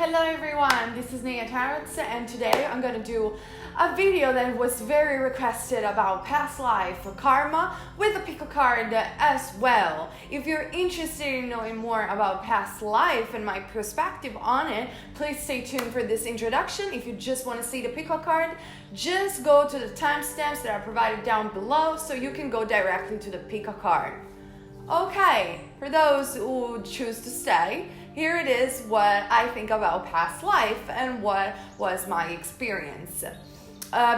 Hello everyone, this is Neyah Tarots, and today I'm going to do a video that was very requested about past life karma with a pick a card as well. If you're interested in knowing more about past life and my perspective on it, please stay tuned for this introduction. If you just want to see the pick a card, just go to the timestamps that are provided down below so you can go directly to the pick a card. Okay, for those who choose to stay, here it is what I think about past life and what was my experience.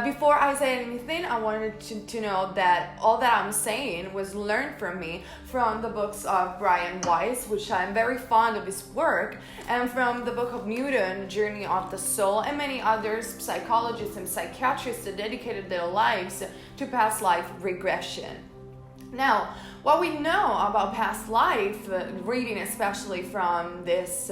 Before I say anything, I wanted to know that all that I'm saying was learned from me from the books of Brian Weiss, which I'm very fond of his work, and from the book of Newton, Journey of the Soul, and many others, psychologists and psychiatrists that dedicated their lives to past life regression. Now, what we know about past life, reading especially from this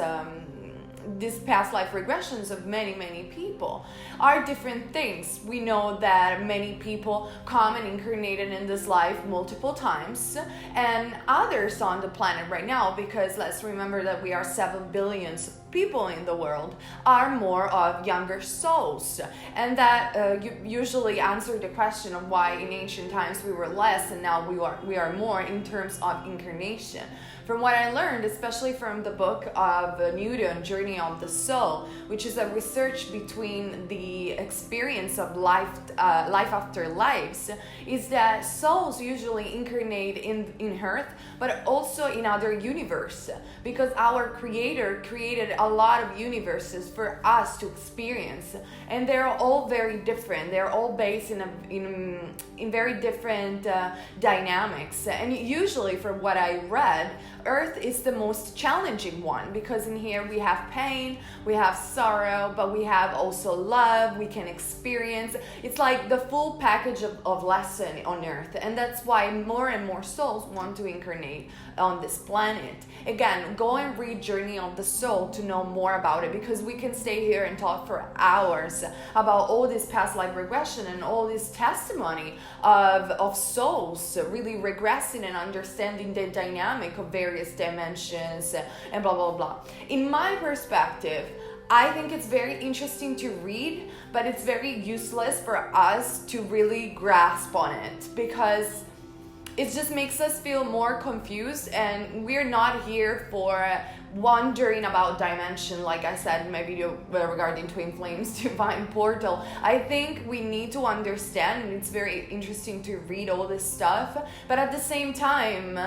past life regressions of many people, are different things. We know that many people come and incarnated in this life multiple times, and others on the planet right now, because let's remember that we are 7 billion people in the world, are more of younger souls, and that usually answer the question of why in ancient times we were less and now we are more in terms of incarnation. From what I learned, especially from the book of Newton, Journey of the Soul, which is a research between the experience of life after lives, is that souls usually incarnate in Earth, but also in other universes, because our Creator created a lot of universes for us to experience, and they're all very different. They're all based in very different dynamics, and usually, from what I read, Earth is the most challenging one, because in here we have pain, we have sorrow, but we have also love, we can experience. It's like the full package of lesson on Earth, and that's why more and more souls want to incarnate on this planet. Again, go and read Journey of the Soul to know more about it, because we can stay here and talk for hours about all this past life regression and all this testimony of souls really regressing and understanding the dynamic of various dimensions and blah blah blah. In my perspective, I think it's very interesting to read, but it's very useless for us to really grasp on it, because it just makes us feel more confused, and we're not here for wondering about dimension, like I said in my video regarding Twin Flames Divine Portal. I think we need to understand, and it's very interesting to read all this stuff, but at the same time,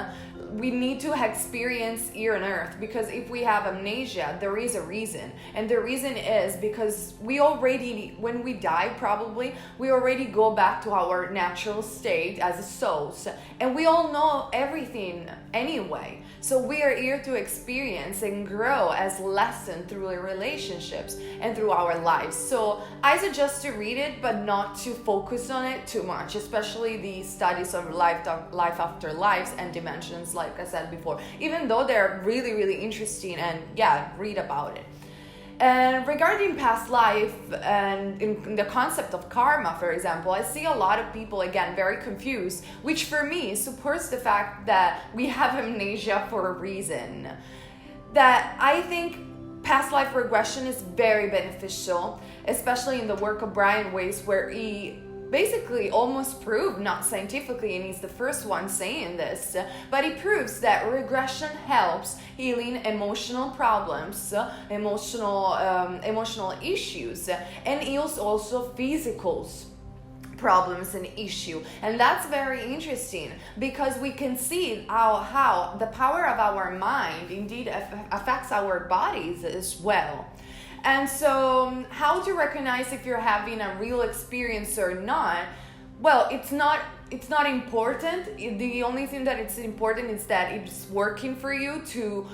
we need to experience here on Earth, because if we have amnesia, there is a reason, and the reason is because we already, when we die probably, we already go back to our natural state as souls, and we all know everything anyway. So we are here to experience and grow as lesson through the relationships and through our lives. So I suggest to read it, but not to focus on it too much, especially the studies of life after lives and dimensions, like I said before, even though they're really interesting, and yeah, read about it. And regarding past life and in the concept of karma, for example, I see a lot of people, again, very confused, which for me supports the fact that we have amnesia for a reason. That I think past life regression is very beneficial, especially in the work of Brian Weiss, where he basically almost proved, not scientifically, and he's the first one saying this, but he proves that regression helps healing emotional problems, emotional issues, and heals also physical problems and issue. And that's very interesting, because we can see how the power of our mind indeed affects our bodies as well. And so, how to recognize if you're having a real experience or not? Well, it's not important. The only thing that it's important is that it's working for you to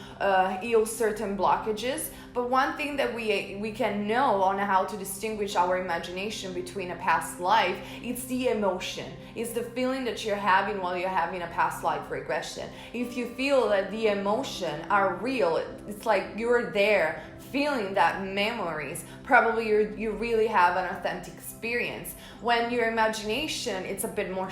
heal certain blockages. But one thing that we can know on how to distinguish our imagination between a past life, it's the emotion. It's the feeling that you're having while you're having a past life regression. If you feel that the emotion are real, it's like you're there feeling that memories, probably you really have an authentic experience. When your imagination, it's a bit more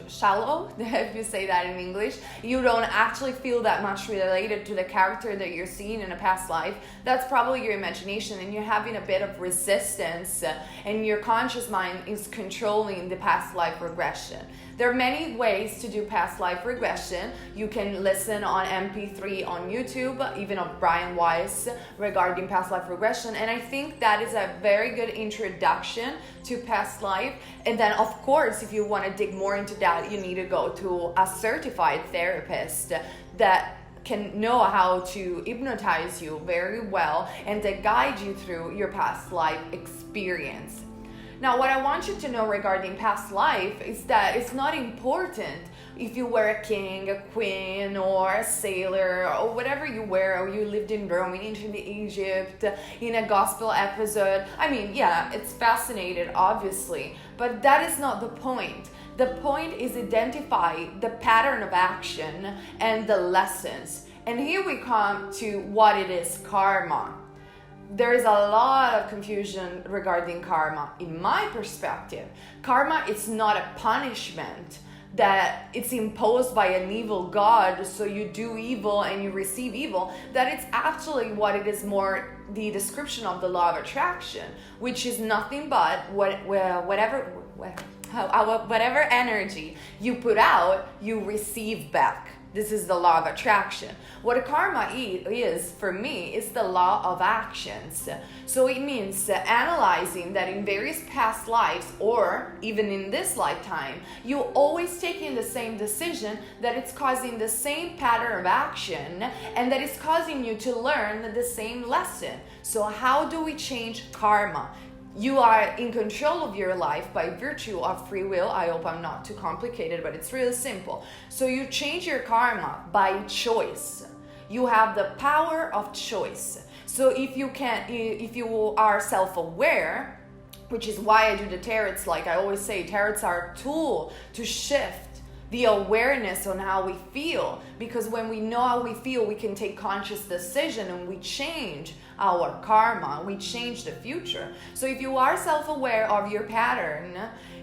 shallow, if you say that in English, you don't actually feel that much related to the character that you're seeing in a past life. That's probably your imagination, and you're having a bit of resistance, and your conscious mind is controlling the past life regression. There are many ways to do past life regression. You can listen on MP3 on YouTube, even of Brian Weiss, regarding past life regression. And I think that is a very good introduction to past life. And then, of course, if you want to dig more into that, you need to go to a certified therapist that can know how to hypnotize you very well and to guide you through your past life experience. Now, what I want you to know regarding past life is that it's not important if you were a king, a queen, or a sailor, or whatever you were, or you lived in Rome, in ancient Egypt, in a gospel episode. I mean, yeah, it's fascinating, obviously, but that is not the point. The point is identify the pattern of action and the lessons. And here we come to what it is, karma. There is a lot of confusion regarding karma. In my perspective, karma is not a punishment that it's imposed by an evil god, so you do evil and you receive evil. That it's actually what it is, more the description of the law of attraction, which is nothing but whatever energy you put out, you receive back. This is the law of attraction. What karma is, for me, is the law of actions. So it means analyzing that in various past lives, or even in this lifetime, you always taking the same decision, that it's causing the same pattern of action, and that it's causing you to learn the same lesson. So how do we change karma? You are in control of your life by virtue of free will. I hope I'm not too complicated, but it's really simple. So you change your karma by choice. You have the power of choice. So if you are self-aware, which is why I do the tarots, like I always say, tarots are a tool to shift the awareness on how we feel, because when we know how we feel, we can take conscious decision and we change our karma, we change the future. So if you are self-aware of your pattern,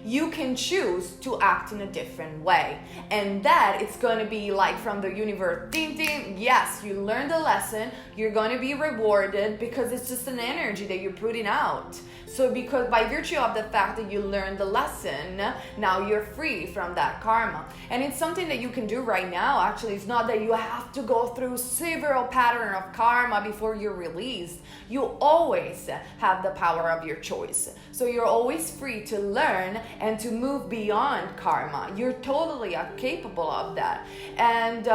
you can choose to act in a different way, and that it's going to be like from the universe, ding ding, yes, you learned the lesson, you're going to be rewarded, because it's just an energy that you're putting out. So because by virtue of the fact that you learned the lesson, now you're free from that karma. And it's something that you can do right now. Actually, it's not that you have to go through several patterns of karma before you're released. You always have the power of your choice. So you're always free to learn and to move beyond karma. You're totally capable of that. And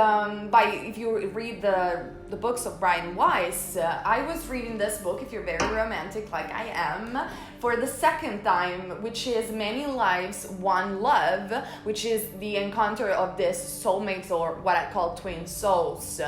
if you read the books of Brian Weiss, I was reading this book, if you're very romantic like I am, for the second time, which is Many Lives, One Love, which is the encounter of these soulmates, or what I call twin souls,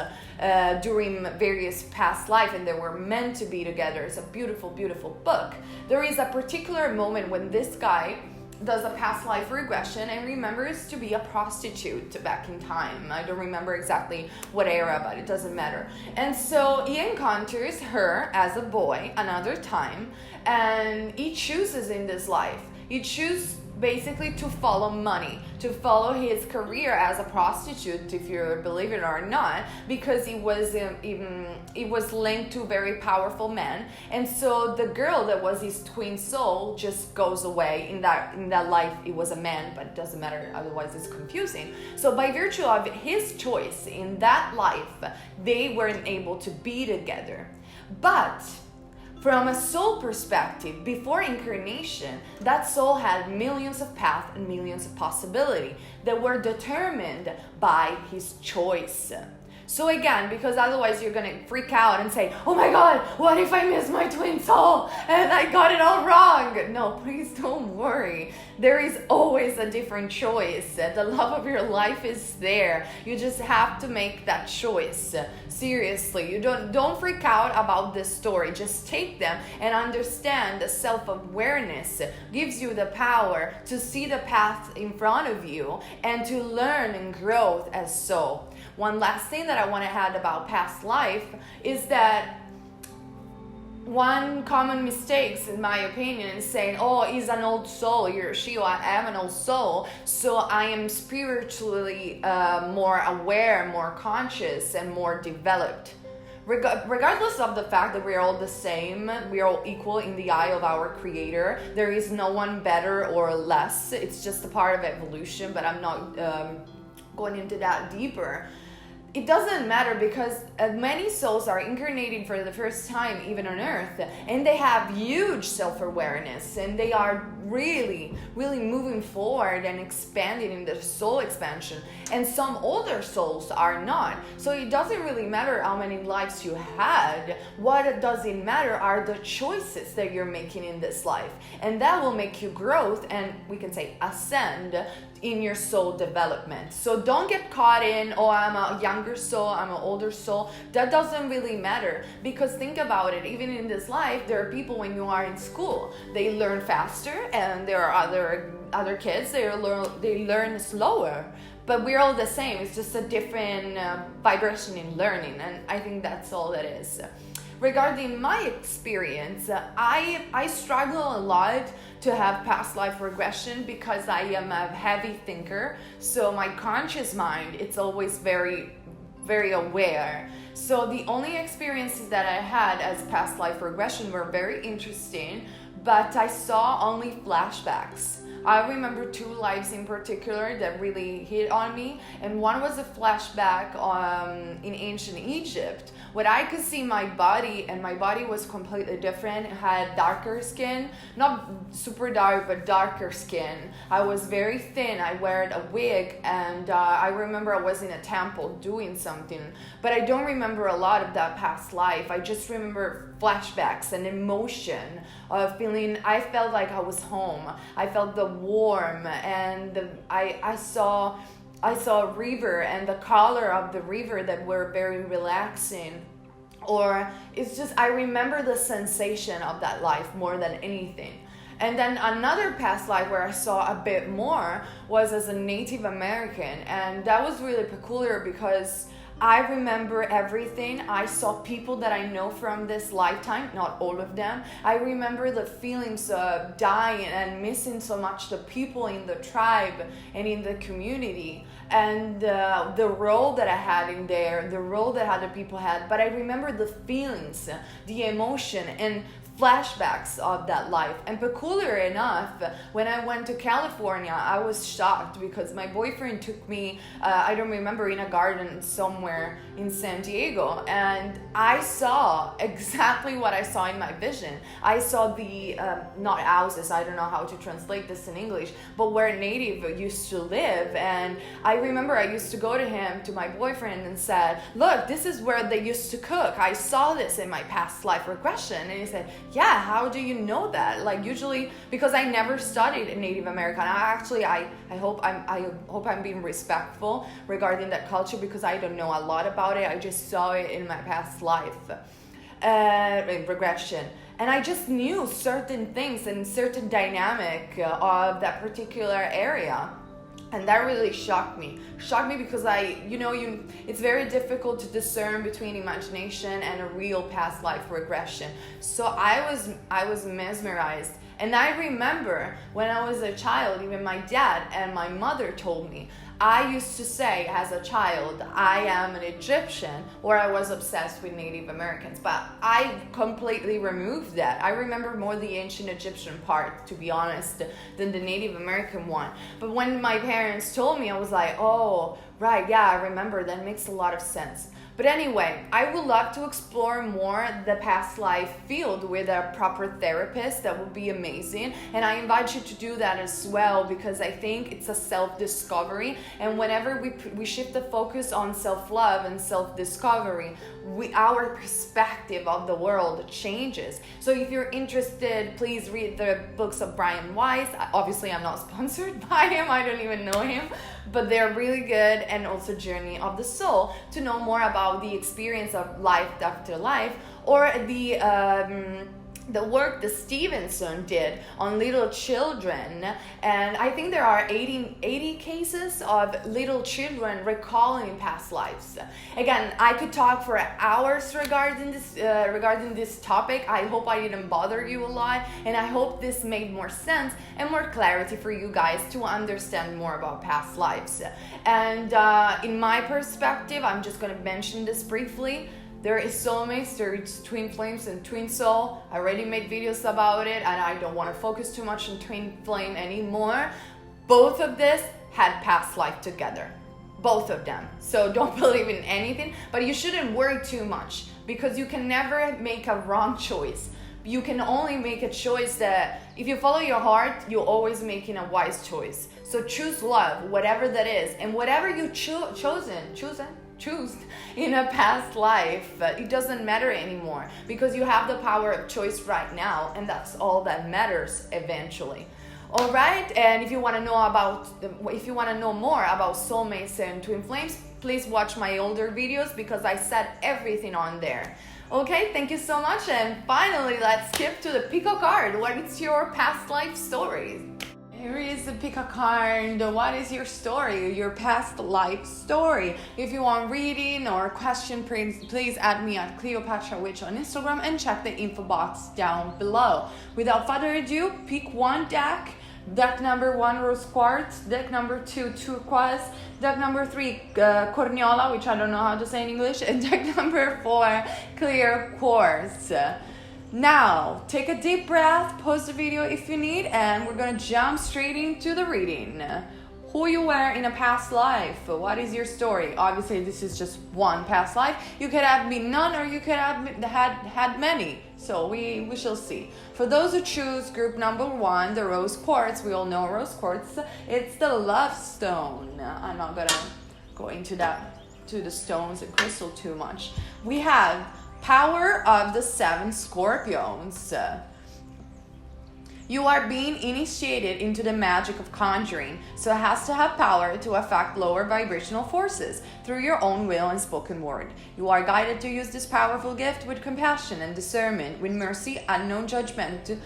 during various past life, and they were meant to be together. It's a beautiful, beautiful book. There is a particular moment when this guy does a past life regression and remembers to be a prostitute back in time. I don't remember exactly what era, but it doesn't matter. And so he encounters her as a boy another time, and he chooses in this life. He chooses basically to follow money, to follow his career as a prostitute, if you believe it or not, because he was linked to very powerful men. And so the girl that was his twin soul just goes away. In that life it was a man, but it doesn't matter, otherwise it's confusing. So by virtue of his choice in that life, they weren't able to be together. But from a soul perspective, before incarnation, that soul had millions of paths and millions of possibilities that were determined by his choice. So again, because otherwise you're going to freak out and say, oh my God, what if I miss my twin soul and I got it all wrong? No, please don't worry. There is always a different choice. The love of your life is there. You just have to make that choice. Seriously, you don't freak out about this story. Just take them and understand the self-awareness gives you the power to see the path in front of you and to learn and grow as soul. One last thing that I want to add about past life is that one common mistake, in my opinion, is saying, oh, he's an old soul, he or she, or I am an old soul, so I am spiritually more aware, more conscious, and more developed. regardless of the fact that we're all the same, we're all equal in the eye of our creator. There is no one better or less. It's just a part of evolution, but I'm not going into that deeper. It doesn't matter because many souls are incarnating for the first time even on earth, and they have huge self-awareness, and they are really moving forward and expanding in the soul expansion, and some older souls are not. So it doesn't really matter how many lives you had. What doesn't matter are the choices that you're making in this life, and that will make you growth, and we can say ascend in your soul development. So don't get caught in, oh, I'm a younger soul, I'm an older soul. That doesn't really matter, because think about it, even in this life, there are people when you are in school, they learn faster, and there are other kids, they learn slower. But we're all the same. It's just a different vibration in learning, and I think that's all that is. Regarding my experience, I struggle a lot to have past life regression because I am a heavy thinker. So my conscious mind, it's always very aware. So the only experiences that I had as past life regression were very interesting, but I saw only flashbacks. I remember 2 lives in particular that really hit on me, and one was a flashback in ancient Egypt, where I could see my body, and my body was completely different. It had darker skin, not super dark, but darker skin. I was very thin, I wore a wig, and I remember I was in a temple doing something, but I don't remember a lot of that past life. I just remember flashbacks and emotion of feeling, I felt like I was home. I felt the warm, and I saw a river and the color of the river that were very relaxing. Or it's just, I remember the sensation of that life more than anything. And then another past life where I saw a bit more was as a Native American, and that was really peculiar because I remember everything. I saw people that I know from this lifetime, not all of them. I remember the feelings of dying and missing so much the people in the tribe and in the community, and the role that I had in there, the role that other people had. But I remember the feelings, the emotion, and flashbacks of that life. And peculiar enough, when I went to California, I was shocked because my boyfriend took me, I don't remember, in a garden somewhere in San Diego, and I saw exactly what I saw in my vision. I saw the, not houses, I don't know how to translate this in English, but where Native used to live. And I remember I used to go to him, to my boyfriend, and said, look, this is where they used to cook. I saw this in my past life regression. And he said, yeah, how do you know that? Like, usually, because I never studied Native American. I hope I'm being respectful regarding that culture, because I don't know a lot about it. I just saw it in my past life regression, and I just knew certain things and certain dynamic of that particular area. And that really shocked me because it's very difficult to discern between imagination and a real past life regression. So I was mesmerized. And I remember when I was a child, even my dad and my mother told me, I used to say as a child, I am an Egyptian, or I was obsessed with Native Americans. But I completely removed that. I remember more the ancient Egyptian part, to be honest, than the Native American one. But when my parents told me, I was like, oh, right, yeah, I remember. That makes a lot of sense. But anyway, I would love to explore more the past life field with a proper therapist. That would be amazing. And I invite you to do that as well, because I think it's a self-discovery. And whenever we shift the focus on self-love and self-discovery, our perspective of the world changes. So if you're interested, please read the books of Brian Weiss. Obviously, I'm not sponsored by him. I don't even know him. But they're really good, and also Journey of the Soul, to know more about the experience of life after life, or the work that Stevenson did on little children. And I think there are 80 cases of little children recalling past lives. Again, I could talk for hours regarding this topic. I hope I didn't bother you a lot, and I hope this made more sense and more clarity for you guys to understand more about past lives. And in my perspective, I'm just going to mention this briefly. There is soulmates, there is twin flames and twin soul. I already made videos about it, and I don't want to focus too much on twin flame anymore. Both of this had past life together. Both of them. So don't believe in anything, but you shouldn't worry too much, because you can never make a wrong choice. You can only make a choice that if you follow your heart, you're always making a wise choice. So choose love, whatever that is, and whatever you choose in a past life, it doesn't matter anymore, because you have the power of choice right now, and that's all that matters eventually. All right, and if you want to know more about soulmates and twin flames, please watch my older videos, because I said everything on there. Okay, thank you so much, and finally, let's skip to the pick a card. What is your past life story? Here is the pick a card. What is your story, your past life story? If you want reading or question, please add me at Cleopatra Witch on Instagram and check the info box down below. Without further ado, pick one deck. Deck number 1, Rose Quartz. Deck number 2, Turquoise. Deck number 3, Cornelian, which I don't know how to say in English. And deck number 4, Clear Quartz. Now, take a deep breath, pause the video if you need, and we're gonna jump straight into the reading. Who you were in a past life? What is your story? Obviously, this is just one past life. You could have been none, or you could have had many. So we shall see. For those who choose group number 1, the Rose Quartz, we all know Rose Quartz. It's the love stone. I'm not gonna go into the stones and crystal too much. We have power of the 7 Scorpions. You are being initiated into the magic of conjuring, so it has to have power to affect lower vibrational forces through your own will and spoken word. You are guided to use this powerful gift with compassion and discernment, with mercy and no judgment.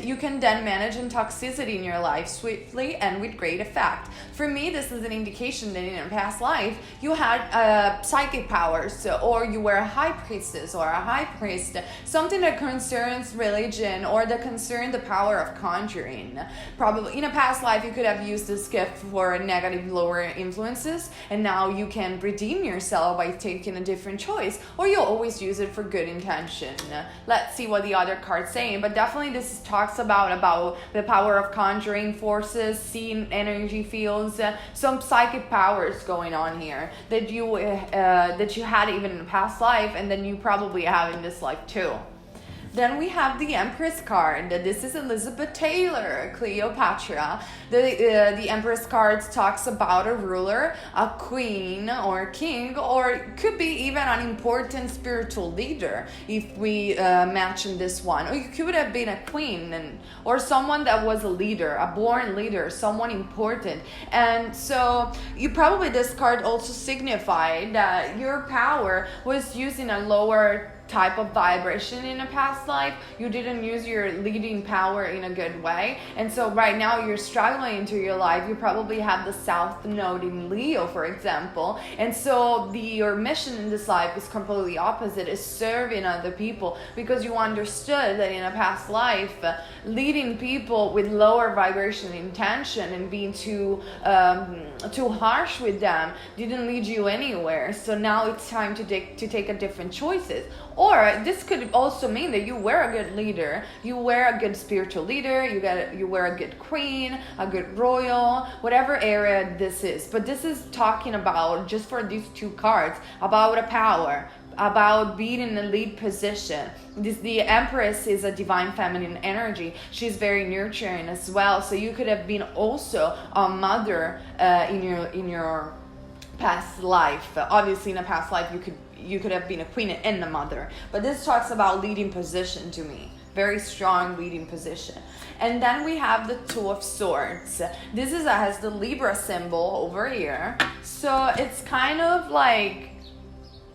You can then manage toxicity in your life swiftly and with great effect. For me, this is an indication that in a past life, you had psychic powers, or you were a high priestess or a high priest, something that concerns religion or that concerns the power of conjuring. Probably in a past life, you could have used this gift for negative lower influences, and now you can redeem yourself by taking a different choice, or you'll always use it for good intention. Let's see what the other card's saying, but definitely this talks about the power of conjuring forces, seeing energy fields, some psychic powers going on here that you had even in a past life, and then you probably have in this life too. Then we have the Empress card. This is Elizabeth Taylor, Cleopatra. The Empress card talks about a ruler, a queen or a king, or it could be even an important spiritual leader if we mention this one. Or you could have been a queen or someone that was a leader, a born leader, someone important. And so this card also signified that your power was used in a lower type of vibration in a past life. You didn't use your leading power in a good way, and so right now you're struggling into your life. You probably have the South Node in Leo, for example, and so your mission in this life is completely opposite, is serving other people, because you understood that in a past life leading people with lower vibration intention and being too harsh with them didn't lead you anywhere. So now it's time to take a different choices. Or this could also mean that you were a good leader, you were a good spiritual leader, you were a good queen, a good royal, whatever area this is. But this is talking about, just for these 2 cards, about a power, about being in a lead position. The Empress is a divine feminine energy. She's very nurturing as well. So you could have been also a mother in your past life. Obviously, in a past life, you could have been a queen and a mother. But this talks about leading position to me. Very strong leading position. And then we have the 2 of Swords. This has the Libra symbol over here. So it's kind of like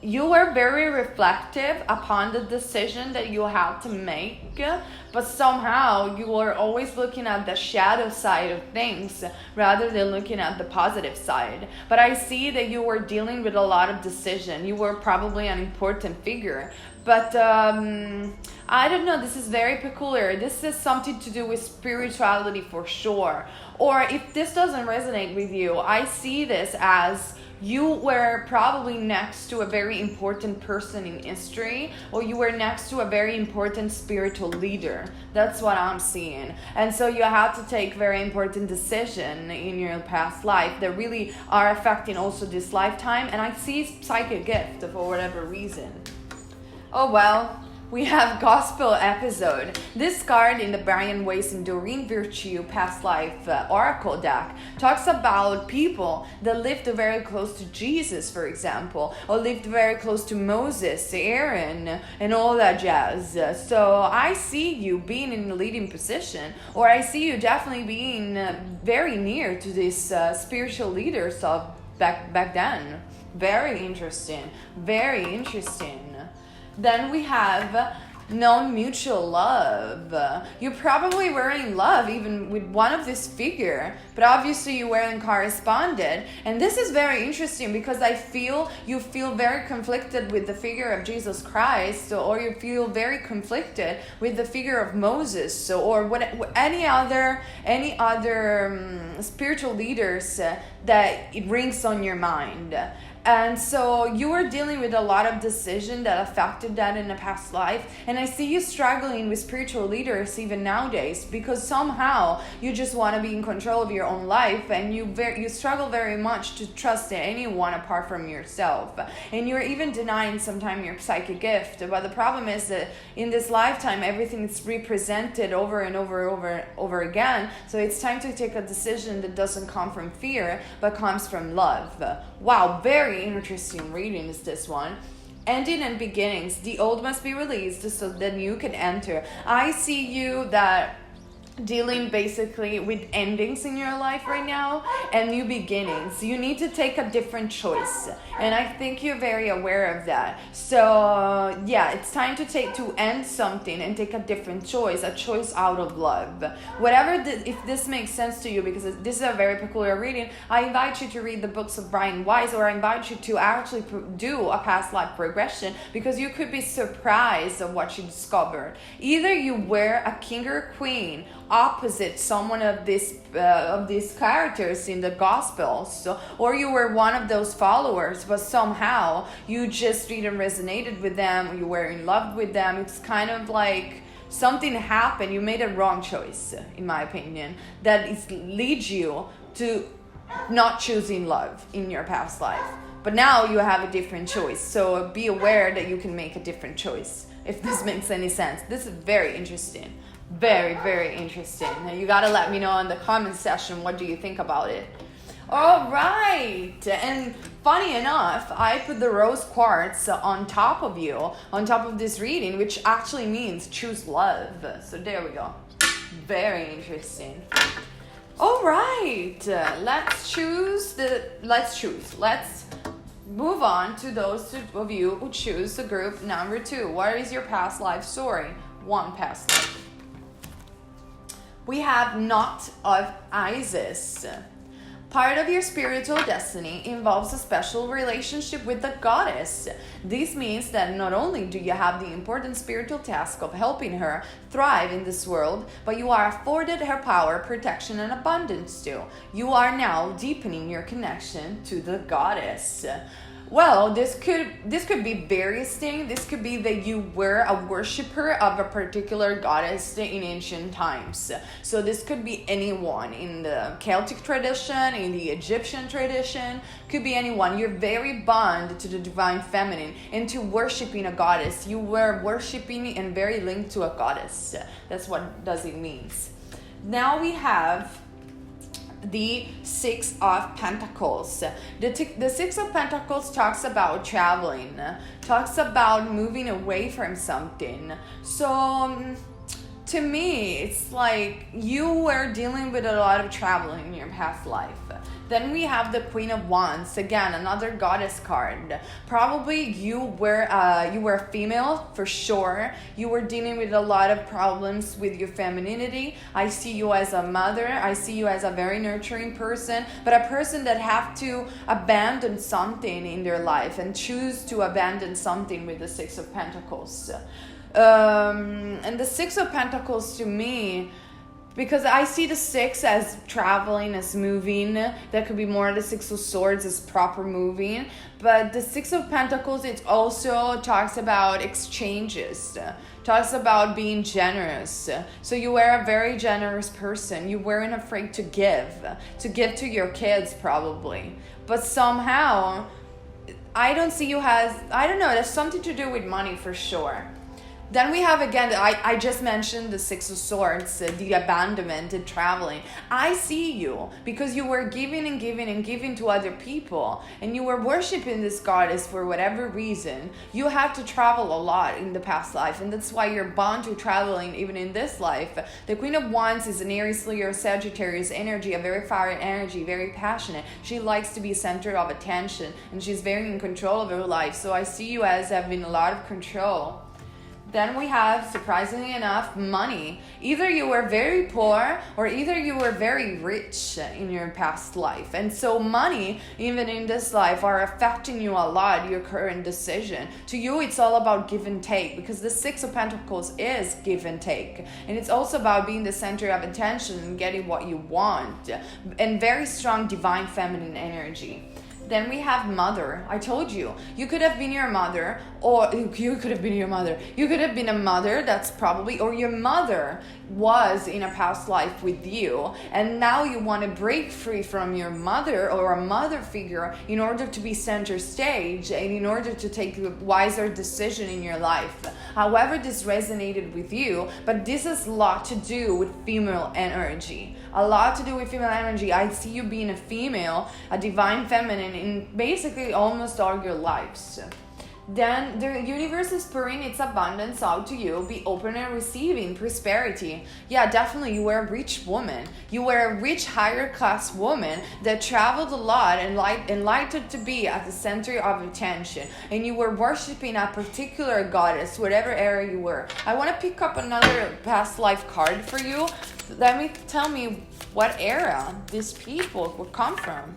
you were very reflective upon the decision that you had to make, but somehow you were always looking at the shadow side of things rather than looking at the positive side. But I see that you were dealing with a lot of decision. You were probably an important figure, but I don't know, this is very peculiar. This is something to do with spirituality for sure. Or if this doesn't resonate with you, I see this as you were probably next to a very important person in history, or you were next to a very important spiritual leader. That's what I'm seeing. And so you had to take very important decisions in your past life that really are affecting also this lifetime. And I see psychic gift for whatever reason. Oh well. We have Gospel episode. This card in the Brian Weiss and Doreen Virtue past life oracle deck talks about people that lived very close to Jesus, for example, or lived very close to Moses, Aaron, and all that jazz. So I see you being in a leading position, or I see you definitely being very near to these spiritual leaders of back then. Very interesting. Very interesting. Then we have known mutual love. You probably were in love even with one of this figure, but obviously you weren't corresponded. And this is very interesting because I feel you feel very conflicted with the figure of Jesus Christ, or you feel very conflicted with the figure of Moses, or any other spiritual leaders that it rings on your mind. And so you were dealing with a lot of decisions that affected that in a past life. And I see you struggling with spiritual leaders even nowadays, because somehow you just want to be in control of your own life, and you struggle very much to trust anyone apart from yourself. And you're even denying sometimes your psychic gift. But the problem is that in this lifetime, everything is represented over and over again. So it's time to take a decision that doesn't come from fear, but comes from love. Wow, very interesting reading is this one. Ending and beginnings. The old must be released so that you can enter. I see you that dealing basically with endings in your life right now and new beginnings. You need to take a different choice, and I think you're very aware of that. So yeah, it's time to end something and take a different choice, a choice out of love. If this makes sense to you, because this is a very peculiar reading, I invite you to read the books of Brian Weiss, or I invite you to actually do a past life regression, because you could be surprised of what you discovered. Either you were a king or a queen opposite someone of these characters in the Gospels, or you were one of those followers, but somehow you just didn't resonated with them, you were in love with them. It's kind of like something happened, you made a wrong choice, in my opinion, that leads you to not choosing love in your past life. But now you have a different choice, so be aware that you can make a different choice, if this makes any sense. This is very interesting. Very, very interesting. Now you gotta let me know in the comment section, what do you think about it? All right. And funny enough, I put the rose quartz on top of this reading, which actually means choose love. So there we go. Very interesting. All right. Let's move on to those of you who choose the group number 2. What is your past life story? One past life. We have Knot of Isis. Part of your spiritual destiny involves a special relationship with the goddess. This means that not only do you have the important spiritual task of helping her thrive in this world, but you are afforded her power, protection, and abundance too. You are now deepening your connection to the goddess. Well, this could be various things. This could be that you were a worshiper of a particular goddess in ancient times. So this could be anyone in the Celtic tradition, in the Egyptian tradition. Could be anyone. You're very bound to the divine feminine and to worshiping a goddess. You were worshiping and very linked to a goddess. That's what does it means. Now we have the Six of Pentacles. The Six of Pentacles talks about traveling, talks about moving away from something. So to me, it's like you were dealing with a lot of traveling in your past life. Then we have the Queen of Wands, again another goddess card. Probably you were a female for sure. You were dealing with a lot of problems with your femininity. I see you as a mother. I see you as a very nurturing person, but a person that have to abandon something in their life and choose to abandon something with the Six of Pentacles. And the Six of Pentacles to me because I see the 6 as traveling, as moving. That could be more the 6 of Swords as proper moving. But the 6 of Pentacles, it also talks about exchanges. Talks about being generous. So you were a very generous person. You weren't afraid to give to your kids probably. But somehow, I don't see you as, I don't know, there's something to do with money for sure. Then we have again, I just mentioned the 6 of Swords, the abandonment, the traveling. I see you because you were giving and giving and giving to other people, and you were worshiping this goddess for whatever reason. You had to travel a lot in the past life, and that's why you're bound to traveling even in this life. The Queen of Wands is an Aries, Leo, Sagittarius energy, a very fiery energy, very passionate. She likes to be center of attention, and she's very in control of her life. So I see you as having a lot of control. Then we have, surprisingly enough, money. Either you were very poor or either you were very rich in your past life. And so money, even in this life, are affecting you a lot, your current decision. To you, it's all about give and take, because the 6 of Pentacles is give and take. And it's also about being the center of attention and getting what you want. And very strong divine feminine energy. Then we have mother. I told you, you could have been your mother, or you could have been your mother. You could have been a mother, that's probably, or your mother was in a past life with you, and now you want to break free from your mother or a mother figure in order to be center stage and in order to take a wiser decision in your life. However, this resonated with you, but this has a lot to do with female energy. A lot to do with female energy. I see you being a female, a divine feminine in basically almost all your lives. Then the universe is pouring its abundance out to you. Be open and receiving prosperity. Yeah, definitely, you were a rich woman. You were a rich, higher class woman that traveled a lot and liked to be at the center of attention. And you were worshiping a particular goddess, whatever era you were. I want to pick up another past life card for you. Tell me what era these people would come from.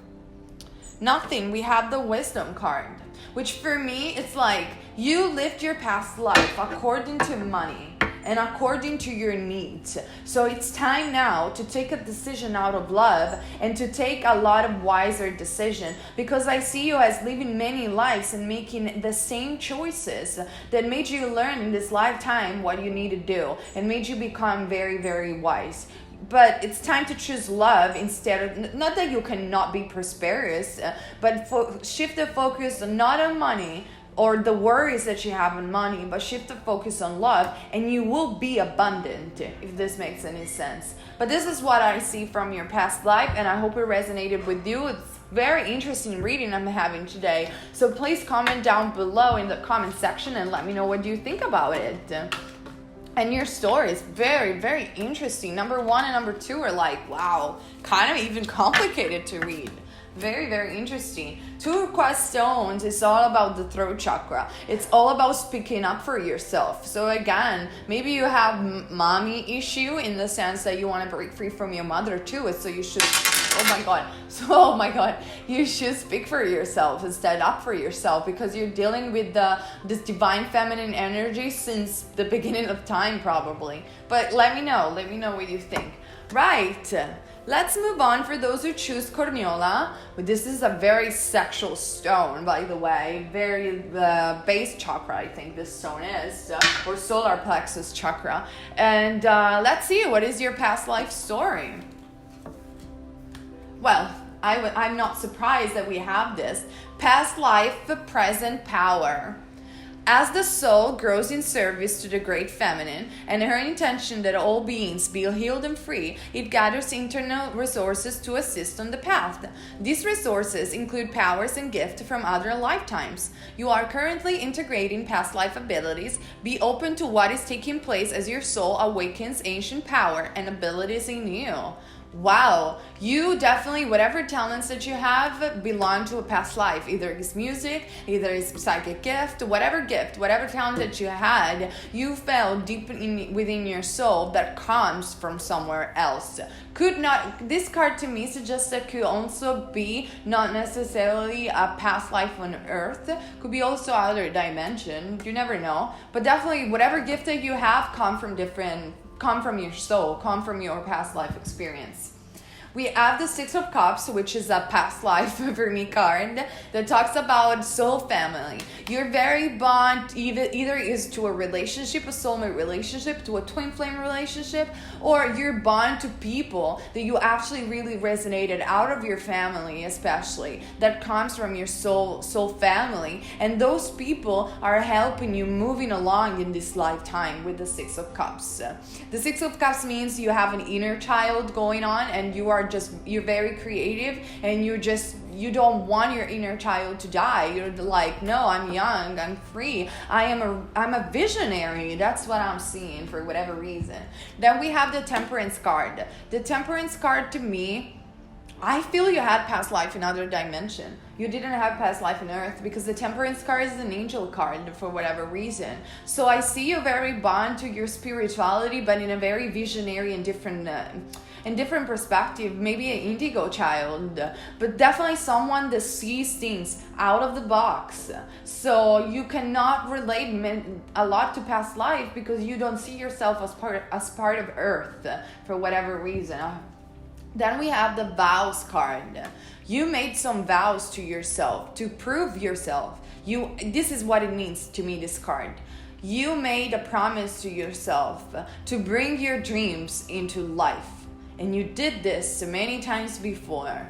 Nothing. We have the wisdom card, which for me, it's like you lived your past life according to money and according to your needs. So it's time now to take a decision out of love and to take a lot of wiser decision, because I see you as living many lives and making the same choices that made you learn in this lifetime what you need to do and made you become very, very wise. But it's time to choose love instead of, not that you cannot be prosperous, but shift the focus not on money or the worries that you have on money, but shift the focus on love, and you will be abundant, if this makes any sense. But this is what I see from your past life, and I hope it resonated with you. It's very interesting reading I'm having today. So please comment down below in the comment section and let me know what you think about it. And your story is very, very interesting. Number 1 and number 2 are like, wow, kind of even complicated to read. Very, very interesting. Turquoise stones is all about the throat chakra. It's all about speaking up for yourself. So again, maybe you have mommy issue in the sense that you want to break free from your mother too. So you should, oh my God, you should speak for yourself and stand up for yourself, because you're dealing with this divine feminine energy since the beginning of time probably. But let me know what you think. Right. Let's move on for those who choose Cornelian. This is a very sexual stone, by the way. Very base chakra, I think this stone is, or solar plexus chakra. And let's see, what is your past life story? Well, I'm not surprised that we have this. Past life, present power. As the soul grows in service to the great feminine and her intention that all beings be healed and free, it gathers internal resources to assist on the path. These resources include powers and gifts from other lifetimes. You are currently integrating past life abilities. Be open to what is taking place as your soul awakens ancient power and abilities in you. Wow, you definitely, whatever talents that you have belong to a past life. Either it's music, either it's psychic gift, whatever talent that you had, you felt deep within your soul that comes from somewhere else. This card to me suggests that could also be not necessarily a past life on Earth, could be also other dimension, you never know. But definitely whatever gift that you have come from different come from your soul, come from your past life experience. We have the Six of Cups, which is a past life for me card that talks about soul family. You're very bond, either is to a relationship, a soulmate relationship, to a twin flame relationship, or you're bond to people that you actually really resonated out of your family, especially that comes from your soul family, and those people are helping you moving along in this lifetime with the Six of Cups. The Six of Cups means you have an inner child going on, and you're very creative, and you don't want your inner child to die. You're like, no, I'm young, I'm free, I'm a visionary. That's what I'm seeing for whatever reason. Then we have the Temperance card. The Temperance card, to me, I feel you had past life in another dimension. You didn't have past life in Earth, because the Temperance card is an angel card for whatever reason. So I see you very bond to your spirituality, but in a very visionary and different perspective. Maybe an indigo child, but definitely someone that sees things out of the box. So you cannot relate a lot to past life because you don't see yourself as part of Earth for whatever reason. Then we have the Vows card. You made some vows to yourself to prove yourself. This is what it means to me, this card. You made a promise to yourself to bring your dreams into life. And you did this many times before.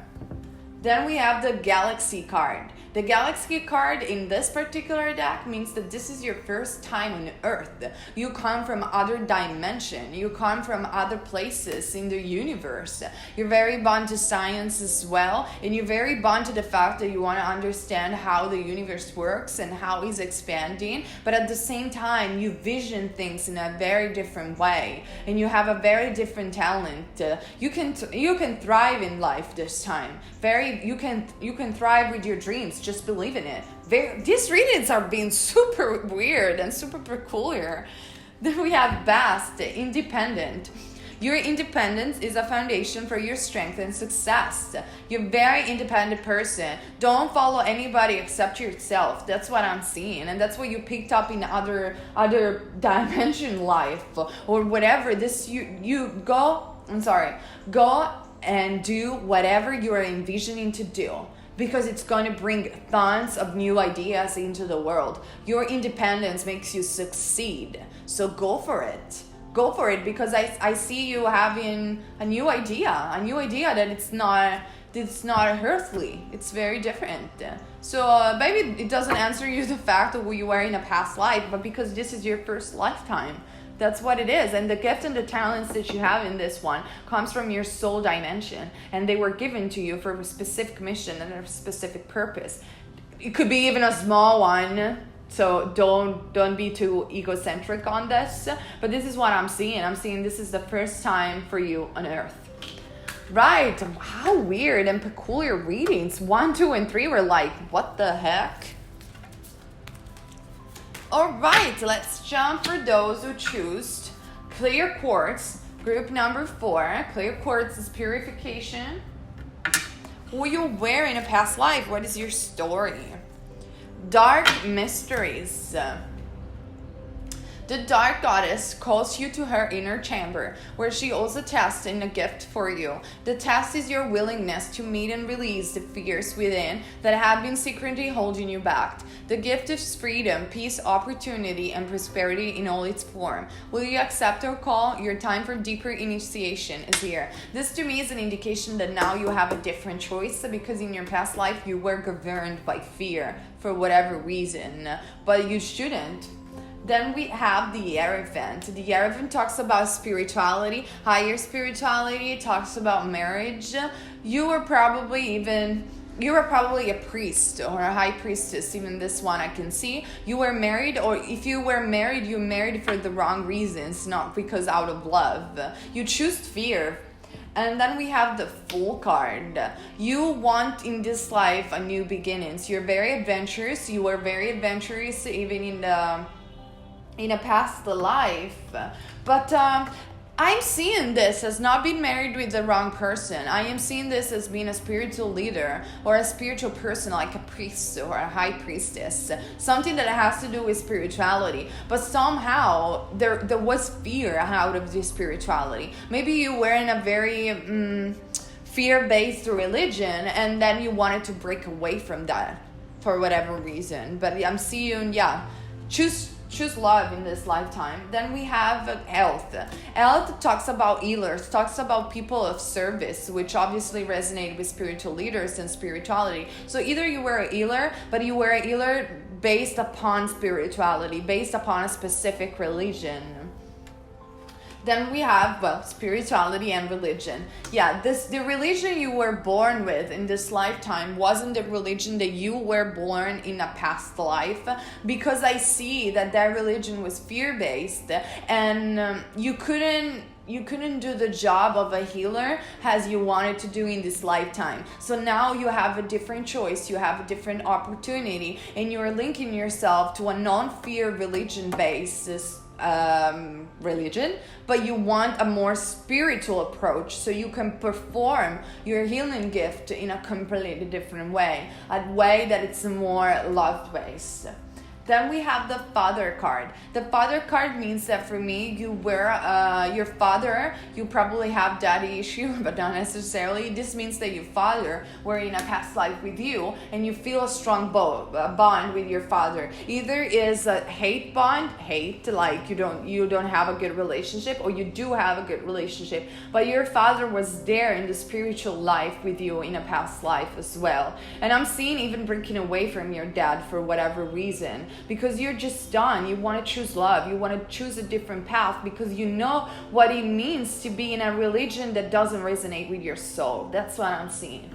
Then we have the Galaxy card. The Galaxy card in this particular deck means that this is your first time on Earth. You come from other dimension. You come from other places in the universe. You're very bound to science as well. And you're very bound to the fact that you want to understand how the universe works and how it's expanding. But at the same time, you vision things in a very different way. And you have a very different talent. You can thrive in life this time. You can thrive with your dreams. Just believe in it. These readings are being super weird and super peculiar. Then we have Bast, independent. Your independence is a foundation for your strength and success. You're a very independent person. Don't follow anybody except yourself. That's what I'm seeing. And that's what you picked up in other dimension life or whatever. Go and do whatever you are envisioning to do, because it's going to bring tons of new ideas into the world. Your independence makes you succeed. So go for it. Go for it, because I see you having a new idea that it's not earthly. It's very different. So maybe it doesn't answer you the fact of who you were in a past life, but because this is your first lifetime. That's what it is. And the gift and the talents that you have in this one comes from your soul dimension. And they were given to you for a specific mission and a specific purpose. It could be even a small one. So don't be too egocentric on this. But this is what I'm seeing. I'm seeing this is the first time for you on Earth. Right. How weird and peculiar readings. 1, 2, and 3 were like, what the heck? All right, let's jump for those who choose Clear Quartz, group number 4. Clear Quartz is purification. Who you were in a past life? What is your story? Dark mysteries. The Dark Goddess calls you to her inner chamber, where she also tests in a gift for you. The test is your willingness to meet and release the fears within that have been secretly holding you back. The gift is freedom, peace, opportunity, and prosperity in all its form. Will you accept our call? Your time for deeper initiation is here. This to me is an indication that now you have a different choice, because in your past life you were governed by fear for whatever reason, but you shouldn't. Then we have the Hierophant. The Hierophant talks about spirituality, higher spirituality. It talks about marriage. You were probably a priest or a high priestess. Even this one I can see. You were married, or if you were married, you married for the wrong reasons, not because out of love. You choose fear. And then we have the Fool card. You want in this life a new beginnings. You're very adventurous. You were very adventurous even in a past life, but I'm seeing this as not being married with the wrong person. I am seeing this as being a spiritual leader or a spiritual person, like a priest or a high priestess. Something that has to do with spirituality. But somehow there was fear out of this spirituality. Maybe you were in a very fear-based religion, and then you wanted to break away from that for whatever reason. But I'm seeing, choose love in this lifetime. Then we have health. Health talks about healers, talks about people of service, which obviously resonate with spiritual leaders and spirituality. So either you were a healer, but you were a healer based upon spirituality, based upon a specific religion. Then we have, spirituality and religion. The religion you were born with in this lifetime wasn't the religion that you were born in a past life, because I see that religion was fear-based, and you couldn't do the job of a healer as you wanted to do in this lifetime. So now you have a different choice, you have a different opportunity, and you're linking yourself to a non-fear religion basis religion, but you want a more spiritual approach, so you can perform your healing gift in a completely different way, a way that it's more love-based. Then we have the father card. The father card means that for me, you were your father, you probably have daddy issue, but not necessarily. This means that your father were in a past life with you, and you feel a strong bond with your father. Either is a hate bond, like you don't have a good relationship, or you do have a good relationship, but your father was there in the spiritual life with you in a past life as well. And I'm seeing even breaking away from your dad for whatever reason, because you're just done. You want to choose love. You want to choose a different path, because you know what it means to be in a religion that doesn't resonate with your soul. That's what I'm seeing.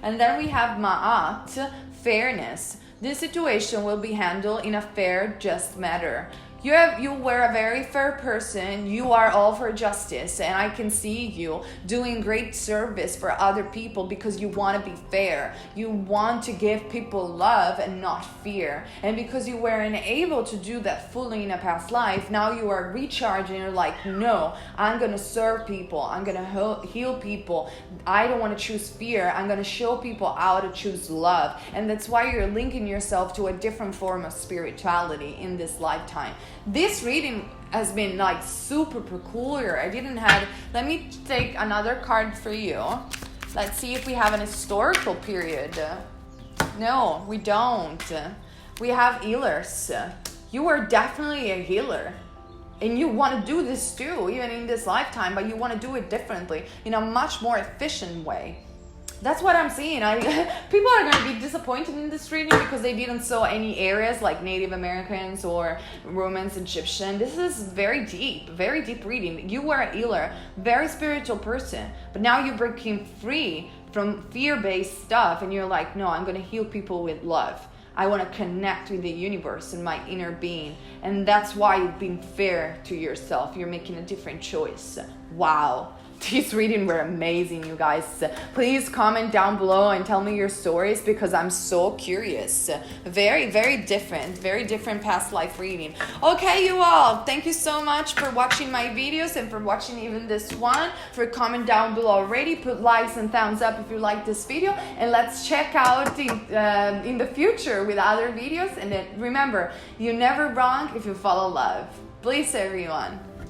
And then we have Ma'at, fairness. This situation will be handled in a fair, just manner. You were a very fair person. You are all for justice, and I can see you doing great service for other people because you want to be fair. You want to give people love and not fear. And because you weren't able to do that fully in a past life, now you are recharging. You're like, no, I'm going to serve people. I'm going to heal people. I don't want to choose fear. I'm going to show people how to choose love. And that's why you're linking yourself to a different form of spirituality in this lifetime. This reading has been like super peculiar. Let me take another card for you. Let's see if we have an historical period. No, we don't. We have healers. You are definitely a healer. And you want to do this too, even in this lifetime, but you want to do it differently, in a much more efficient way. That's what I'm seeing. People are going to be disappointed in this reading because they didn't saw any areas like Native Americans or Romans, Egyptian. This is very deep reading. You were a healer, very spiritual person, but now you're breaking free from fear-based stuff, and you're like, no, I'm going to heal people with love. I want to connect with the universe and my inner being. And that's why you're being fair to yourself. You're making a different choice. Wow. These readings were amazing, you guys. Please comment down below and tell me your stories, because I'm so curious. Very, very different past life reading. Okay, you all, thank you so much for watching my videos and for watching even this one. For comment down below already, put likes and thumbs up if you like this video, and let's check out in the future with other videos. And then remember, you're never wrong if you follow love. Bless everyone.